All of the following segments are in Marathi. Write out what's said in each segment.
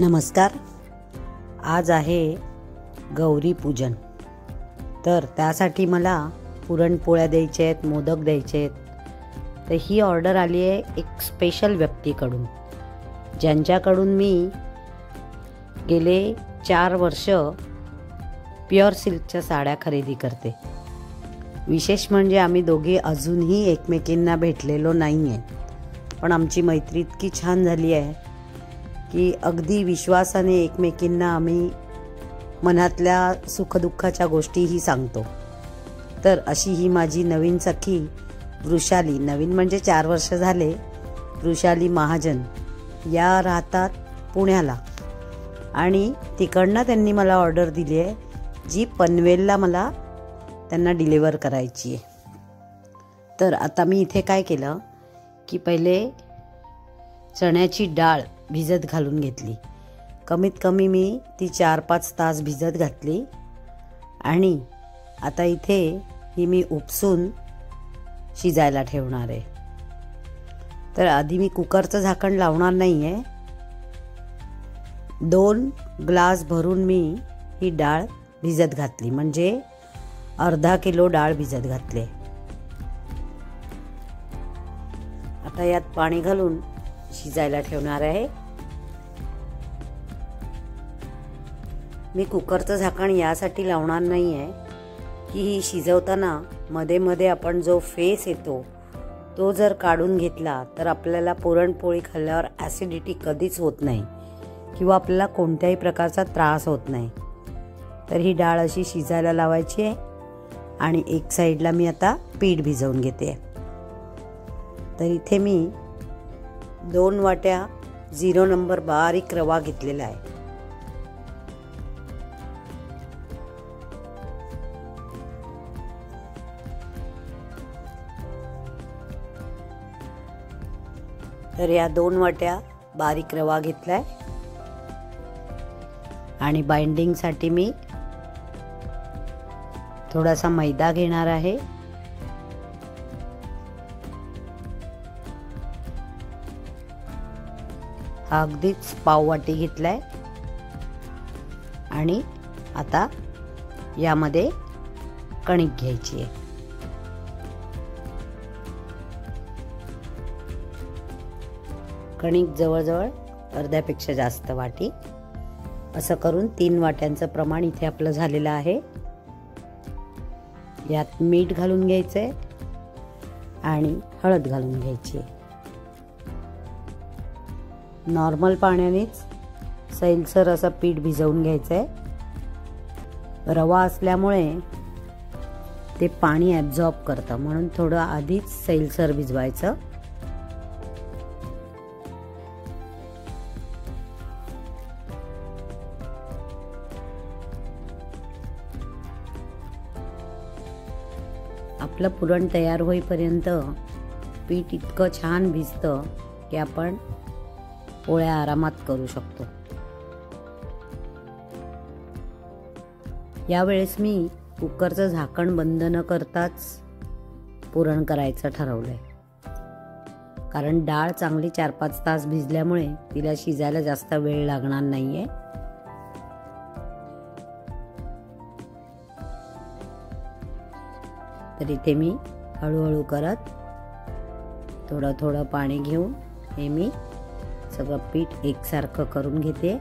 नमस्कार. आज आहे गौरी पूजन. तर त्यासाठी मला पुरणपोळ्या द्यायच्या आहेत, मोदक द्यायचे आहेत. तर ही ऑर्डर आली आहे एक स्पेशल व्यक्तीकडून, ज्यांच्याकडून मी गेले 4 वर्ष प्युअर सिल्कच्या साड्या खरेदी करते. विशेष म्हणजे आम्ही दोघे अजूनही एकमेकींना भेटलेलो नाही आहे, पण आमची मैत्री इतकी छान झाली आहे की अगदी विश्वासाने एकमेकींना आम्ही मनातल्या सुखदुःखाच्या गोष्टीही सांगतो. तर अशी ही माझी नवीन सखी वृषाली, नवीन म्हणजे 4 वर्ष झाले, वृषाली महाजन या राहतात पुण्याला, आणि तिकडनं त्यांनी मला ऑर्डर दिली आहे जी पनवेलला मला त्यांना डिलिव्हर करायची आहे. तर आता मी इथे काय केलं की पहिले चण्याची डाळ भिजत घालून घेतली. कमीत कमी मी ती 4-5 तास भिजत घातली, आणि आता इथे ही मी उपसून शिजायला ठेवणार आहे. तर आधी मी कुकरचं झाकण लावणार नाही आहे. 2 ग्लास भरून मी ही डाळ भिजत घातली, म्हणजे अर्धा किलो डाळ भिजत घातले. आता यात पाणी घालून शिजायला ठेवणार आहे. मी कुकरचं झाकण यासाठी लावणार नाही आहे की ही शिजवताना मध्ये मध्ये आपण जो फेस येतो तो जर काढून घेतला तर आपल्याला पुरणपोळी खाल्ल्यावर ॲसिडिटी कधीच होत नाही किंवा आपल्याला कोणत्याही प्रकारचा त्रास होत नाही. तर ही डाळ अशी शिजायला लावायची आहे, आणि एक साईडला मी आता पीठ भिजवून घेते. तर इथे मी 2 वाट्या 0 नंबर बारीक रवा घेतलेला आहे. तर या 2 वाट्या बारीक रवा घेतलाय, आणि बाइंडिंगसाठी मी थोडासा मैदा घेणार आहे. हा अगदीच पाववाटी घेतलाय, आणि आता यामध्ये कणिक घ्यायची आहे. कणिक जवळजवळ अर्ध्यापेक्षा जास्त वाटी, असं करून 3 वाट्यांचं प्रमाण इथे आपलं झालेलं आहे. यात मीठ घालून घ्यायचंय आणि हळद घालून घ्यायची. नॉर्मल पाण्यानेच सैलसर असं पीठ भिजवून घ्यायचंय. रवा असल्यामुळे ते पाणी ॲब्झॉर्ब करतं, म्हणून थोडं आधीच सैलसर भिजवायचं. आपलं पुरण तयार होईपर्यंत पीठ इतकं छान भिजतं की आपण पोळ्या आरामात करू शकतो. यावेळेस मी कुकरचं झाकण बंद न करताच पुरण करायचं ठरवलंय, कारण डाळ चांगली 4-5 तास भिजल्यामुळे तिला शिजायला जास्त वेळ लागणार नाहीये. तर इथे मी हळूहळू करत थोडं थोडं पाणी घेऊन हे मी सगळं पीठ एकसारखं करून घेते.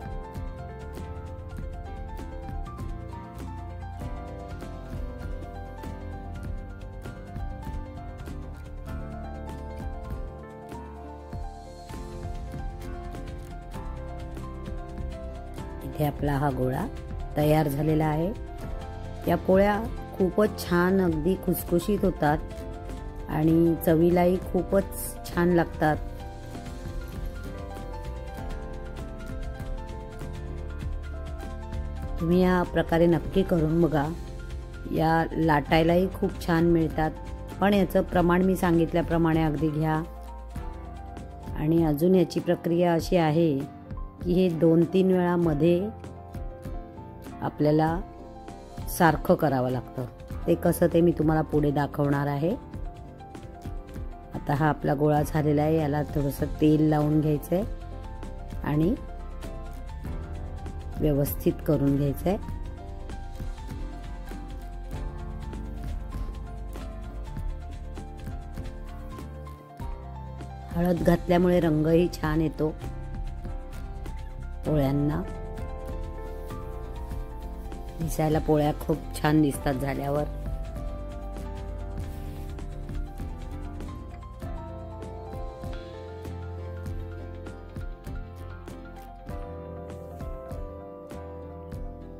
इथे आपला हा गोळा तयार झालेला आहे. या पोळ्या खूपच छान, अगदी खुसखुशीत होतात, आणि चवीलाही खूपच छान लागतात. तुम्ही या प्रकारे नक्की करून बघा. या लाटायलाही खूप छान मिळतात, पण याचं प्रमाण मी सांगितल्याप्रमाणे अगदी घ्या. आणि अजून याची प्रक्रिया अशी आहे की हे 2-3 वेळा मध्ये आपल्याला सारखं करावं लागतं. ते कसं ते मी तुम्हाला पुढे दाखवणार आहे. आता हा आपला गोळा झालेला आहे. याला थोडंसं तेल लावून घ्यायचं आहे आणि व्यवस्थित करून घ्यायचं आहे. हळद घातल्यामुळे रंगही छान येतो पोळ्यांना. दिसायला पोळ्या खूप छान दिसतात झाल्यावर.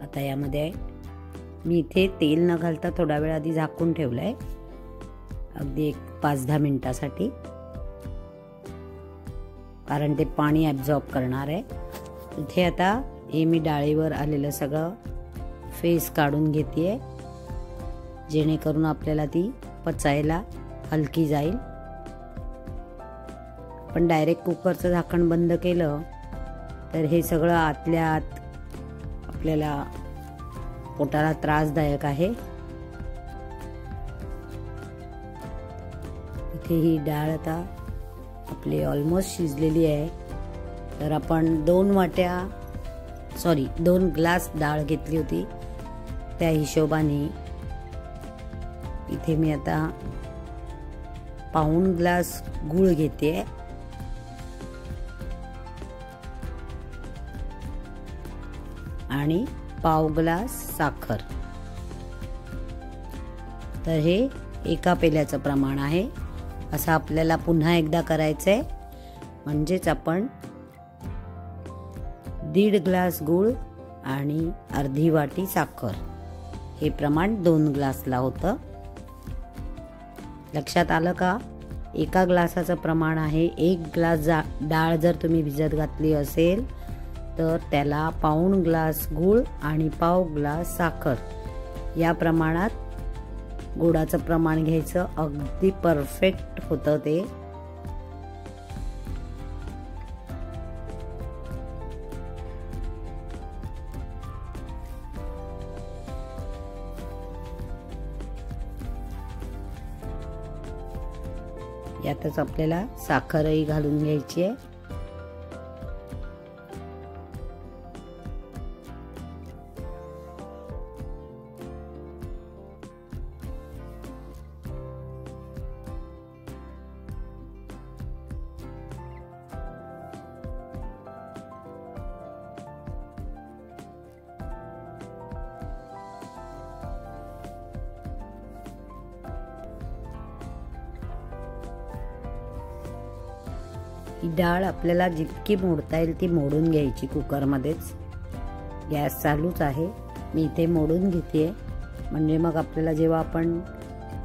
आता यामध्ये मी इथे तेल न घालता थोडा वेळ आधी झाकून ठेवलंय, अगदी 5-10 मिनिटासाठी, कारण ते पाणी ॲब्झॉर्ब करणार आहे. इथे आता हे मी डाळीवर आलेलं सगळं फेस काढून घेतेय, जेणेकरून आपल्याला ती पचायला हलकी जाईल. पण डायरेक्ट कुकरचं झाकण बंद केलं तर हे सगळं आतल्या आत आपल्याला पोटाला त्रासदायक आहे. इथे ही डाळ आता आपली ऑलमोस्ट शिजलेली आहे. तर आपण 2 ग्लास डाळ घेतली होती, त्या हिशोबाने इथे मी आता पाऊण ग्लास गूळ घेते आणि पाव ग्लास साखर. तर हे एका पेल्याचं प्रमाण आहे. असं आपल्याला पुन्हा एकदा करायचंय, म्हणजेच आपण 1.5 ग्लास गूळ आणि अर्धी वाटी साखर हे प्रमाण 2 ग्लासला होतं. लक्षात आलं का? एका ग्लासाचं प्रमाण आहे. 1 ग्लास डाळ जर तुम्ही भिजत घातली असेल तर त्याला पाऊण ग्लास गूळ आणि पाव ग्लास साखर या प्रमाणात गुळाचं प्रमाण घ्यायचं. अगदी परफेक्ट होतं ते. यातच आपल्याला साखरही घालून घ्यायची आहे. ही डाळ आपल्याला जितकी मोडता येईल ती मोडून घ्यायची कुकरमध्येच. गॅस चालूच आहे. मी इथे मोडून घेते, म्हणजे मग आपल्याला जेव्हा आपण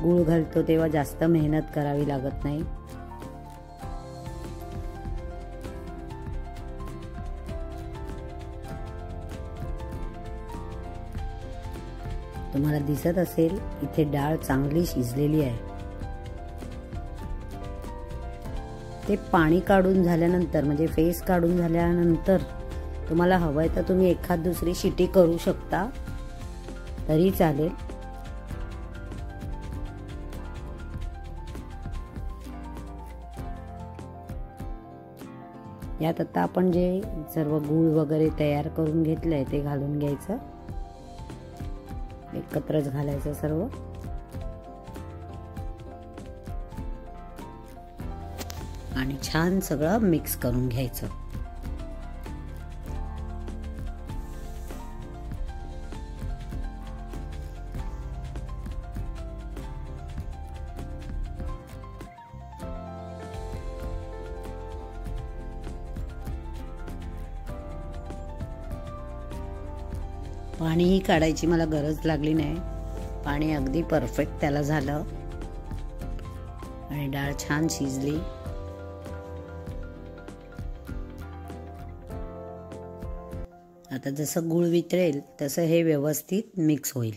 गूळ घालतो तेव्हा जास्त मेहनत करावी लागत नाही. तुम्हाला दिसत असेल इथे डाळ चांगली शिजलेली आहे. ते पाणी काढून झाल्यानंतर, म्हणजे फेस काढून झाल्यानंतर तुम्हाला हवंय तर तुम्ही एखाद दुसरी शिटी करू शकता, तरी चालेल. यात आता आपण जे सर्व गूळ वगैरे तयार करून घेतलंय ते घालून घ्यायचं. एकत्रच घालायचं सर्व. आणि छान सगळं मिक्स करून घ्यायचं. पाणीही काढायची मला गरज लागली नाही. पाणी अगदी परफेक्ट त्याला झालं आणि डाळ छान शिजली. आता जसं गूळ वितळेल तसं हे व्यवस्थित मिक्स होईल.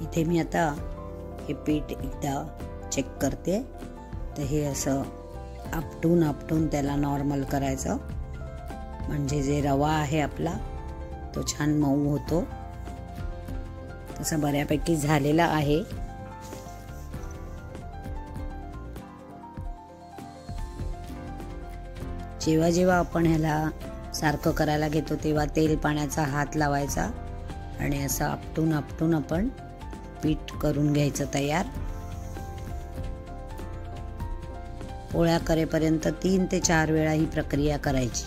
इथे मी आता हे पीठ एकदा चेक करते. तर हे असं आपटून त्याला नॉर्मल करायचं, म्हणजे जे रवा आहे आपला तो छान मऊ होतो. तसा बऱ्यापैकी झालेला आहे. जेव्हा जेव्हा आपण ह्याला सारखं करायला घेतो तेव्हा तेल पाण्याचा हात लावायचा आणि असं आपटून आपटून आपण पीठ करून घ्यायचं तयार. पोळ्या करेपर्यंत 3 ते 4 वेळा ही प्रक्रिया करायची,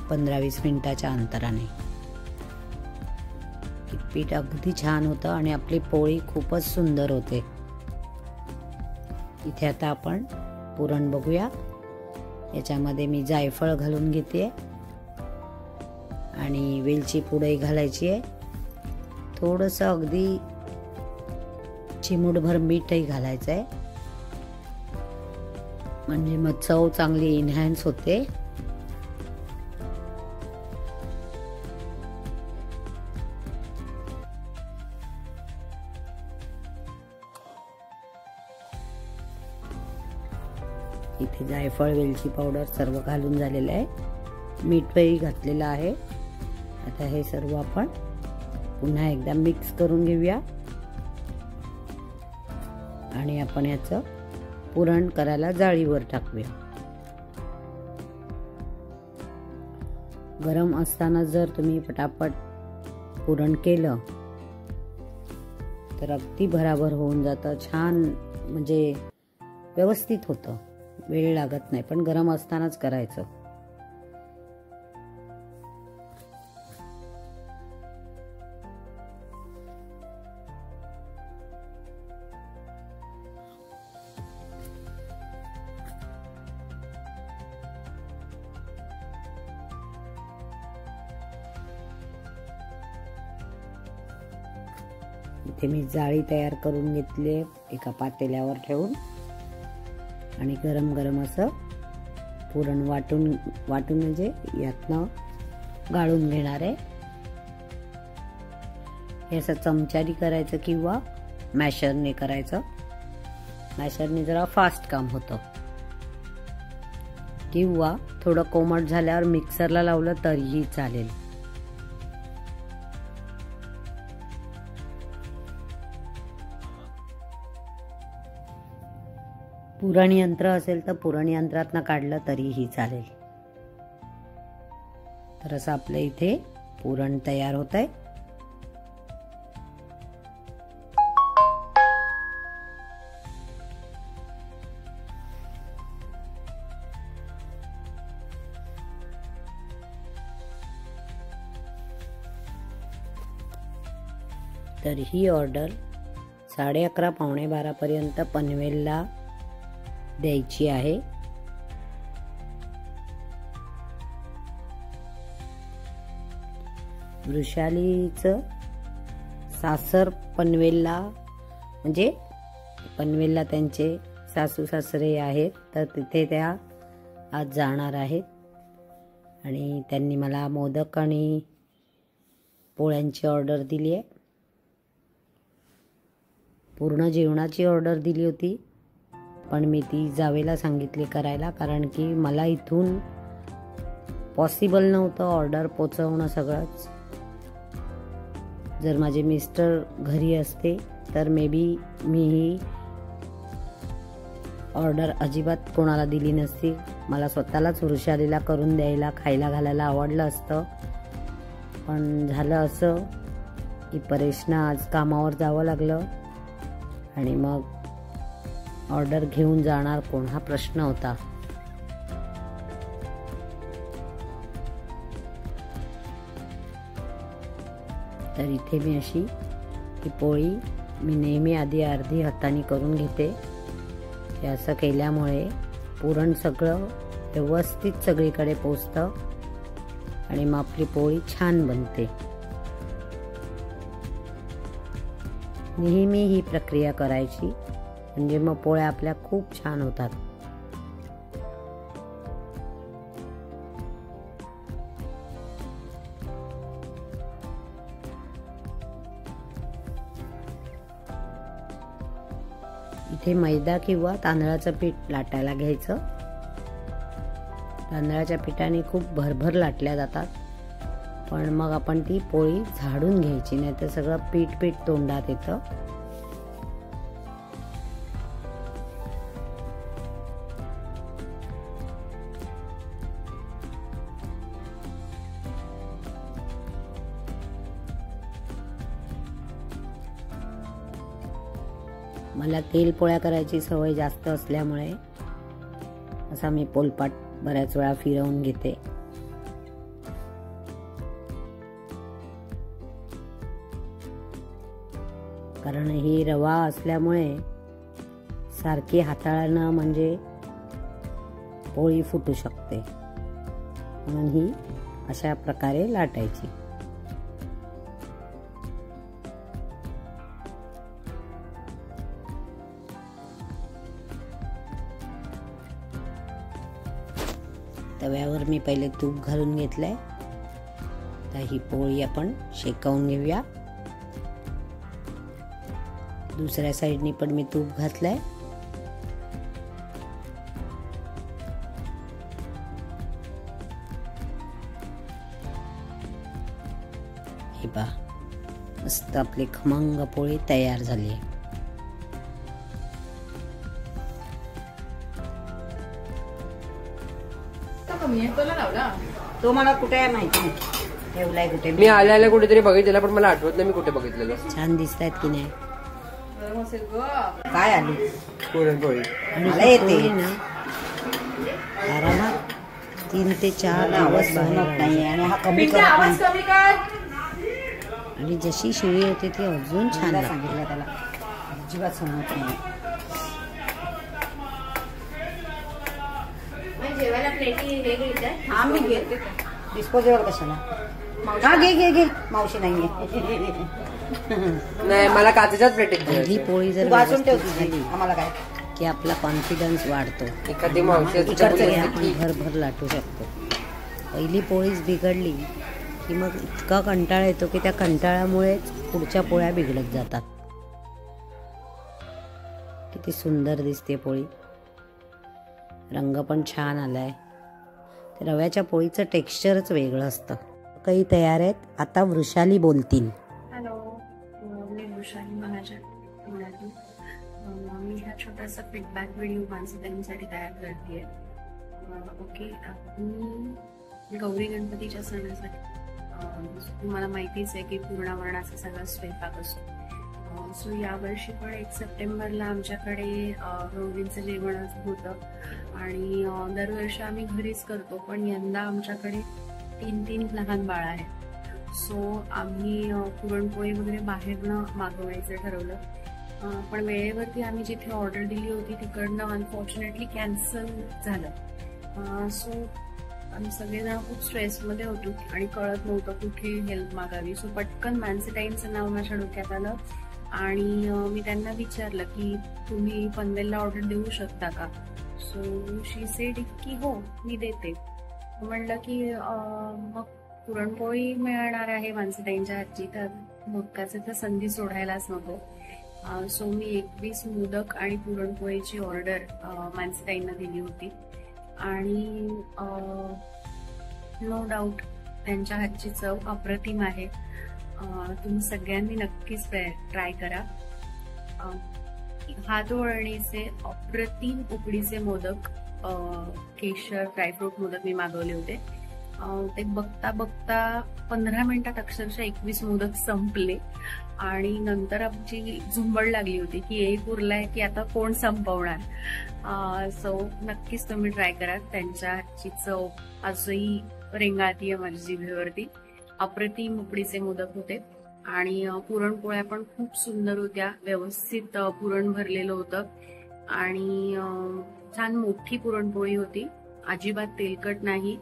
15-20 मिनिटाच्या अंतराने. पीठ अगदी छान होतं आणि आपली पोळी खूपच सुंदर होते. इथे आता आपण पुरण बघूया. याच्यामध्ये मी जायफळ घालून घेते आणि वेलची पूडही घालायची आहे. थोडंसं अगदी चिमूटभर मीठही घालायचं आहे, म्हणजे मग चव चांगली एनहान्स होते. इथे जायफळ वेलची पावडर सर्व घालून झालेलं आहे. मीठही घातलेलं आहे. आता हे सर्व आपण पुन्हा एकदा मिक्स करून घेऊया आणि आपण याचं पुरण करायला जाळीवर टाकूया. गरम असताना जर तुम्ही पटापट पुरण केलं तर अगदी भराभर होऊन जातं. छान म्हणजे व्यवस्थित होतं, वेळ लागत नाही. पण गरम असतानाच करायचं. इथे मी जाळी तयार करून घेतली एका पातेल्यावर ठेवून आणि गरम गरम असं पुरण वाटून म्हणजे यातनं गाळून घेणार आहे. हे असं चमच्याने करायचं किंवा मॅशरने करायचं. मॅशरने जरा फास्ट काम होतं, किंवा थोडं कोमट झाल्यावर मिक्सरला लावलं तरीही चालेल. पुरण यंत्र असेल तर पुरण यंत्रातनं काढलं तरीही चालेल. तर असं आपल्या इथे पुरण तयार होत आहे. तर ही ऑर्डर 11:30 पावणे 12 पर्यंत पनवेलला द्यायची आहे. वृषालीचं सासर पनवेलला, म्हणजे पनवेलला त्यांचे सासू सासरे आहेत, तर तिथे त्या आज जाणार आहेत. आणि त्यांनी मला मोदक आणि पोळ्यांची ऑर्डर दिली आहे. पूर्ण जेवणाची ऑर्डर दिली होती, पण मी ती जावेला सांगितली करायला, कारण की मला इथून पॉसिबल नव्हतं ऑर्डर पोचवणं सगळंच. जर माझे मिस्टर घरी असते तर may be me he order अजिबात कोणाला दिली नसती. मला स्वतःलाच वृषालीला करून द्यायला, खायला घालायला आवडलं असतं. पण झालं असं की परेशना आज कामावर जावं लागलं आणि मग ऑर्डर घेऊन जाणार कोण हा प्रश्न होता. तर इथे मी अशी ही पोळी मी नेहमी आधी अर्धी हाताने करून घेते. हे असं केल्यामुळे पुरण सगळं व्यवस्थित सगळीकडे पोचतं आणि मग आपली पोळी छान बनते. नेहमी ही प्रक्रिया करायची, म्हणजे मग पोळ्या आपल्या खूप छान होतात. इथे मैदा किंवा तांदळाचं पीठ लाटायला घ्यायचं तांदळाच्या पिठाने खूप भरभर लाटल्या जातात, पण मग आपण ती पोळी झाडून घ्यायची, नाही तर सगळं पीठ पीठ तोंडात येतं. मला तेल पोळ्या करायची सवय जास्त असल्यामुळे असा मी पोलपाट बऱ्याच वेळा फिरवून घेते. कारण ही रवा असल्यामुळे सारखी हाताळणं म्हणजे पोळी फुटू शकते, म्हणून ही अशा प्रकारे लाटायची. तव्यावर मी पहिले तूप घालून घेतलंय. तर ही पोळी आपण शेकवून घेऊया. दुसऱ्या साईडनी पण मी तूप घातलंय. हे पहा, मस्त आपली खमंग पोळी तयार झाली आहे. तो मला कुठे आहे माहिती नाही, ठेवलाय कुठे. मी आल्याला कुठेतरी बघितलेला, पण मला आठवत नाही मी कुठे बघितलेलं. छान दिसत आहेत की नाही. काय आली पुरणपोळी मला येते ना आरामात 3 ते 4 दिवस बनत नाही, आणि हा कमी करत नाही. आणि जशी शिळी होते ती अजून छान सांगितलं त्याला, अजिबात सहमत नाही. आम्ही घेते डिस्पोजेबल कशाला. हा घे घे घे, मावशी नाहीये. नाही, मला काचेच्याच प्लेटीत पहिली पोळी जर वाजून झाली आम्हाला काय की आपला कॉन्फिडन्स वाढतो. एखादी मावशी भरभर लाटू शकतो. पहिली पोळीच बिघडली की मग इतका कंटाळा येतो की त्या कंटाळ्यामुळेच पुढच्या पोळ्या बिघडत जातात. किती सुंदर दिसते पोळी, रंग पण छान आलाय. रव्याच्या पोळीचं टेक्स्चरच वेगळं असतं. काही तयार आहेत. आता वृषाली बोलतील. हॅलो, मी वृषाली महाजन पुण्यातून. मी हा छोटासा फीडबॅक व्हिडिओ माझं त्यांच्यासाठी तयार करते. ओके, मी गौरी गणपतीच्या सणासाठी तुम्हाला माहितीच आहे की पूर्णावरणाचा सगळा स्वयंपाक असतो. सो यावर्षी पण 1 सप्टेंबरला आमच्याकडे गौरींचं जेवण होतं, आणि दरवर्षी आम्ही घरीच करतो, पण यंदा आमच्याकडे 3 लहान बाळ आहेत. सो आम्ही पुरणपोळी वगैरे बाहेरनं मागवायचं ठरवलं, पण वेळेवरती आम्ही जिथे ऑर्डर दिली होती तिकडनं अनफॉर्च्युनेटली कॅन्सल झालं. सो आम्ही सगळेजण खूप स्ट्रेसमध्ये होतो आणि कळत नव्हतं कुठे हेल्प मागावी. सो पटकन मानसीताईंचं नाव माझ्या डोक्यात आलं, आणि मी त्यांना विचारलं की तुम्ही पनवेलला ऑर्डर देऊ शकता का. सो शी सेड की हो मी देते. म्हणलं की मग पुरणपोळी मिळणार आहे मानसीताईंच्या हातची, तर मोदकाचं तर संधी सोडायलाच नको. सो मी 21 मोदक आणि पुरणपोळीची ऑर्डर मानसीताईंना दिली होती, आणि नो डाऊट त्यांच्या हातची चव अप्रतिम आहे. तुम्ही सगळ्यांनी नक्कीच ट्राय करा. हातवळणीचे अप्रतिम उकडीचे मोदक, केशर ड्रायफ्रूट मोदक मी मागवले होते. ते बघता बघता 15 मिनिटात अक्षरशः 21 मोदक संपले, आणि नंतर आमची झुंबड लागली होती की एक उरलाय की आता कोण संपवणार. सो नक्कीच तुम्ही ट्राय करा. त्यांच्या हातची चव आजही रेंगाळतीये माझ्या जिभेवरती. अप्रतिम उकडीचे मोदक होते, आणि पुरणपोळ्या पण खूप सुंदर होत्या. व्यवस्थित पुरण भरलेलं होतं, आणि छान मोठी पुरणपोळी होती. अजिबात तेलकट नाही.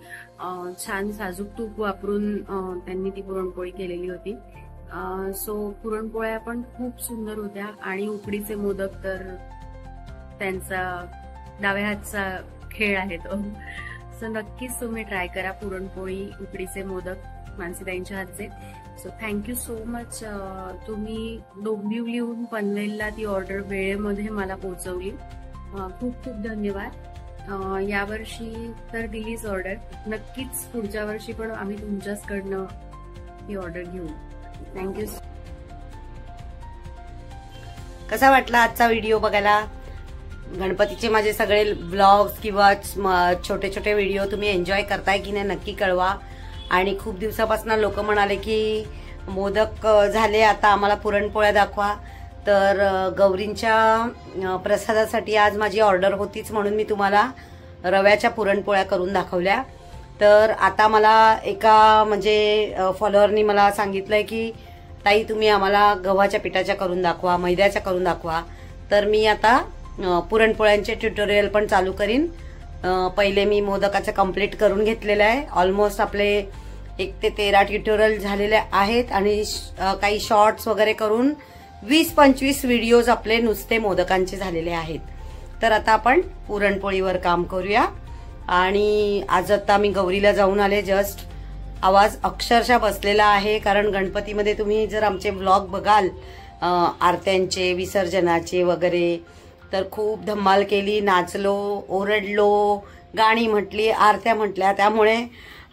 छान साजूक तूप वापरून त्यांनी ती पुरणपोळी केलेली होती. सो पुरणपोळ्या पण खूप सुंदर होत्या, आणि उकडीचे मोदक तर त्यांचा डाव्या हातचा खेळ आहे तो. सो नक्कीच तुम्ही ट्राय करा पुरणपोळी उकडीचे मोदक मानसीताईंच्या हातचे. So thank you so much. तुम्ही डोंबिवलीहून पनवेलला ती ऑर्डर वेळेमध्ये मला पोहोचवली. खूप खूप धन्यवाद. यावर्षी तर दिलीच ऑर्डर, नक्कीच पुढच्या वर्षी पण आम्ही तुमच्याचकडनं ही ऑर्डर घेऊ. थँक्यू. कसा वाटला आजचा व्हिडिओ बघायला? गणपतीचे माझे सगळे व्लॉग्स किंवा छोटे छोटे व्हिडिओ तुम्ही एन्जॉय करताय की नाही नक्की कळवा. आणि खूप दिवसापासून लोक म्हणाले की मोदक झाले, आता आम्हाला पुरणपोळ्या दाखवा. तर गौरींच्या प्रसादासाठी आज माझी ऑर्डर होतीच म्हणून मी तुम्हाला रव्याच्या पुरणपोळ्या करून दाखवल्या. तर आता मला एका म्हणजे फॉलोअरनी मला सांगितलंय की ताई तुम्ही आम्हाला गव्हाच्या पिठाच्या करून दाखवा, मैद्याच्या करून दाखवा. तर मी आता पुरणपोळ्यांचे ट्युटोरियल पण चालू करीन. पहिले मी मोदकाचं कंप्लीट करून घेतलेलं आहे. ऑलमोस्ट आपले 1 ते 13 ट्युटोरियल झालेले आहेत आणि काही शॉर्ट्स वगैरे करून 20-25 व्हिडिओज आपले नुसते मोदकांचे झालेले आहेत. तर आता आपण पुरणपोळीवर काम करूया. आणि आज आता मी गौरीला जाऊन आले जस्ट. आवाज अक्षरशः बसलेला आहे कारण गणपतीमध्ये तुम्ही जर आमचे व्लॉग बघाल आरत्यांचे, विसर्जनाचे वगैरे, तर खूप धम्माल केली, नाचलो, ओरडलो, गाणी म्हटली, आरत्या म्हटल्या, त्यामुळे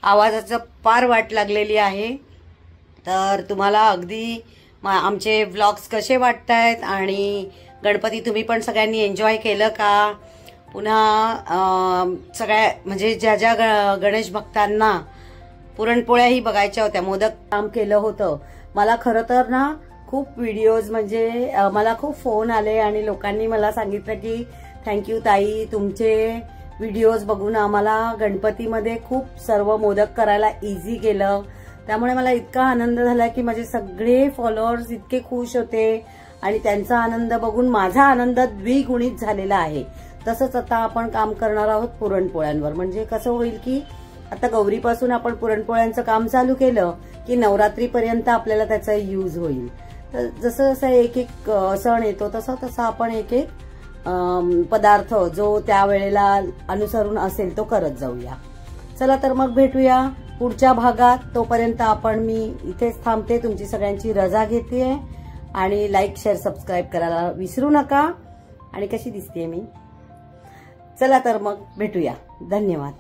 आवाजाचं फार वाट लागलेली आहे. तर तुम्हाला अगदी आमचे व्लॉग्स कसे वाटतायत आणि गणपती तुम्ही पण सगळ्यांनी एन्जॉय केलं का? पुन्हा सगळ्या म्हणजे ज्या ज्या गणेश भक्तांना पुरणपोळ्याही बघायच्या होत्या, मोदक काम केलं होतं. मला खरं तर ना खूप व्हिडिओज म्हणजे मला खूप फोन आले आणि लोकांनी मला सांगितलं की थँक्यू ताई, तुमचे व्हिडिओज बघून आम्हाला गणपतीमध्ये खूप सर्व मोदक करायला इझी केलं. त्यामुळे मला इतका आनंद झाला की माझे सगळे फॉलोअर्स इतके खुश होते आणि त्यांचा आनंद बघून माझा आनंद द्विगुणित झालेला आहे. तसंच आता आपण काम करणार आहोत पुरणपोळ्यांवर. म्हणजे कसं होईल की आता गौरीपासून आपण पुरणपोळ्यांचं काम चालू केलं की नवरात्रीपर्यंत आपल्याला त्याचा यूज होईल. तर जसं जसं एक एक सण येतो तसं तसं आपण एक एक पदार्थ जो त्यावेळेला अनुसरून असेल तो करत जाऊया. चला तर मग भेटूया पुढच्या भागात. तोपर्यंत मी इथेच थांबते, तुमची सगळ्यांची रजा घेते. आणि लाईक, शेअर, सबस्क्राईब करायला विसरू नका. आणि कशी दिसतेय मी? चला तर मग भेटूया. धन्यवाद.